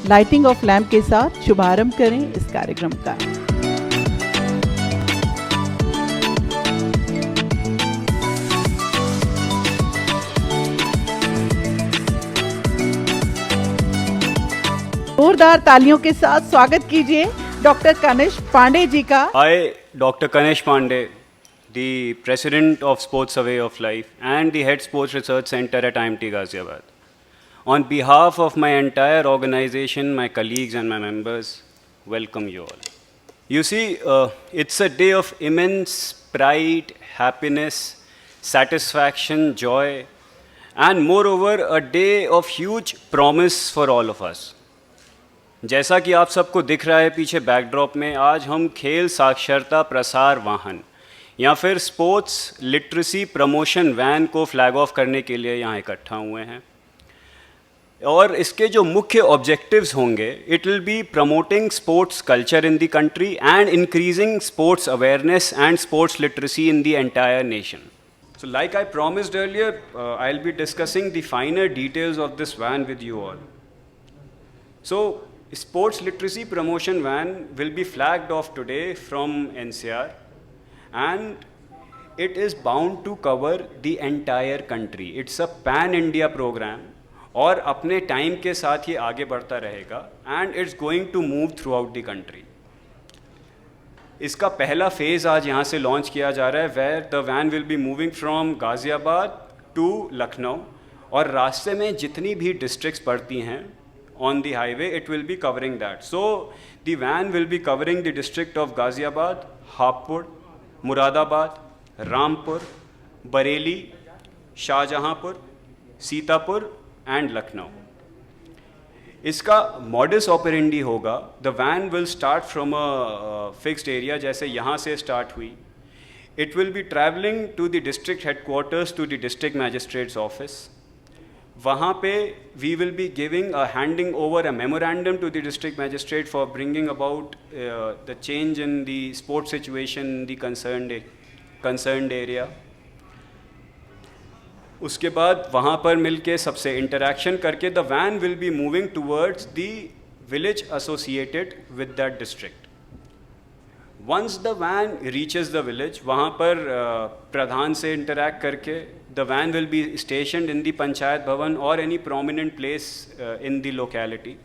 Lighting of lamp के साथ शुभारंभ करें इस कार्यक्रम का। जोरदार तालियों के साथ स्वागत कीजिए डॉक्टर कनिष्क पांडे जी का। I, Dr. Kanish Pandey, the President of Sports Away of Life and the Head Sports Research Center at IMT Ghaziabad. On behalf of my entire organization, my colleagues and my members, welcome you all. You see, it's a day of immense pride, happiness, satisfaction, joy, and moreover, a day of huge promise for all of us. जैसा कि आप सबको दिख रहा है पीछे backdrop में, आज हम खेल साक्षरता प्रसार वाहन या फिर स्पोर्ट्स लिटरेसी प्रमोशन वैन को फ्लैग ऑफ करने के लिए यहाँ इकट्ठा हुए हैं। और इसके जो मुख्य ऑब्जेक्टिव्स होंगे, it will B promoting sports culture in the country and increasing sports awareness and sports literacy in the entire nation. So like I promised earlier, I'll be discussing the finer details of this van with you all. So Sports Literacy Promotion Van will be flagged off today from NCR and it is bound to cover the entire country. It's a pan-India program और अपने time के साथ ये आगे बढ़ता रहेगा and it's going to move throughout the country. इसका पहला फेज़ आज यहाँ से लॉन्च किया जा रहा है where the van will be moving from Ghaziabad to Lucknow और रास्ते में जितनी भी डिस्ट्रिक्ट्स पड़ती हैं on the highway, it will be covering that. So the van will be covering the district of Ghaziabad, Hapur, Muradabad, Rampur, Bareilly, Shahjahanpur, Sitapur and Lucknow. इसका modus operandi होगा, the van will start from a fixed area जैसे यहाँ से start हुई. It will be traveling to the district headquarters to the district magistrate's office. वहाँ पे we will be giving a handing over a memorandum to the district magistrate for bringing about the change in the sports situation in the concerned area. उसके बाद वहाँ पर मिलके सबसे interaction करके the van will be moving towards the village associated with that district. Once the van reaches the village, वहाँ पर प्रधान से interact करके the van will be stationed in the Panchayat Bhavan or any prominent place in the locality.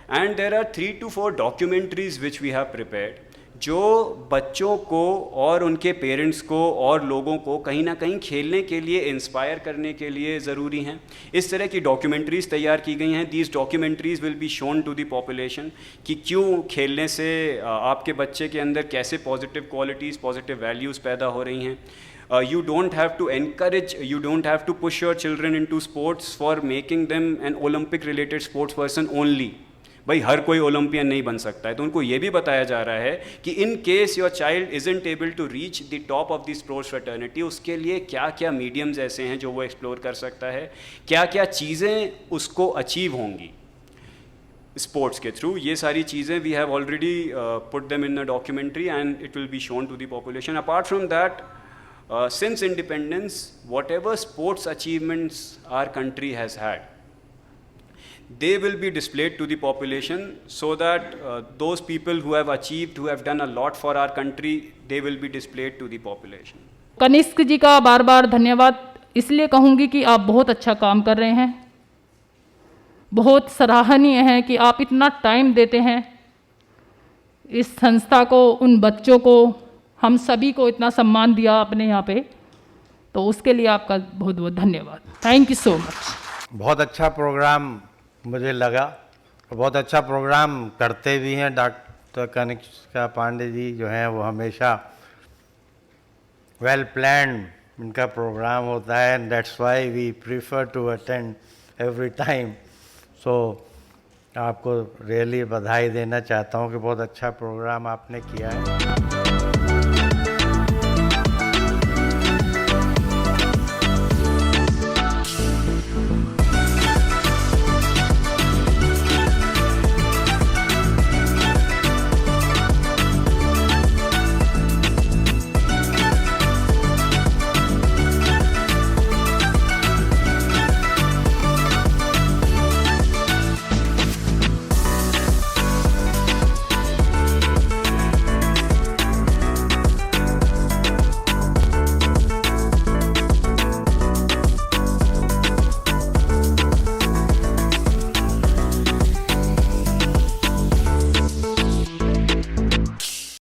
And there are 3 to 4 documentaries which we have prepared, जो बच्चों को और उनके parents को और लोगों को कहीं ना कहीं खेलने के लिए इंस्पायर करने के लिए ज़रूरी हैं. इस तरह की डॉक्यूमेंट्रीज़ तैयार की गई हैं. These documentaries will be shown to the population कि क्यों खेलने से आपके बच्चे के अंदर कैसे पॉजिटिव क्वालिटीज़, पॉजिटिव वैल्यूज़ पैदा हो रही हैं. You don't have to encourage, you don't have to push your children into sports for making them an Olympic related sports person only. भाई हर कोई ओलंपियन नहीं बन सकता है, तो उनको ये भी बताया जा रहा है कि in case your child isn't able to reach the top of the sports fraternity, उसके लिए क्या क्या मीडियम्स ऐसे हैं जो वो एक्सप्लोर कर सकता है, क्या क्या चीज़ें उसको अचीव होंगी स्पोर्ट्स के थ्रू. ये सारी चीज़ें we have already put them in a documentary and it will be shown to the population. Apart from that, since independence, whatever sports achievements our country has had, they will be displayed to the population so that those people who have achieved, who have done a lot for our country, they will be displayed to the population. Kanishk ji का बार बार धन्यवाद इसलिए कहूँगी कि आप बहुत अच्छा काम कर रहे हैं. बहुत सराहनीय है कि आप इतना टाइम देते हैं इस संस्था को, उन बच्चों को, हम सभी को इतना सम्मान दिया आपने यहाँ पे, तो उसके लिए आपका बहुत बहुत धन्यवाद. Thank you so much. बहुत अच्छा प्रोग्राम मुझे लगा, बहुत अच्छा प्रोग्राम करते भी हैं डॉक्टर कनिष्क पांडे जी जो हैं. वो हमेशा वेल प्लान्ड इनका प्रोग्राम होता है and that's why we prefer to attend every time. So आपको रियली बधाई देना चाहता हूँ कि बहुत अच्छा प्रोग्राम आपने किया है.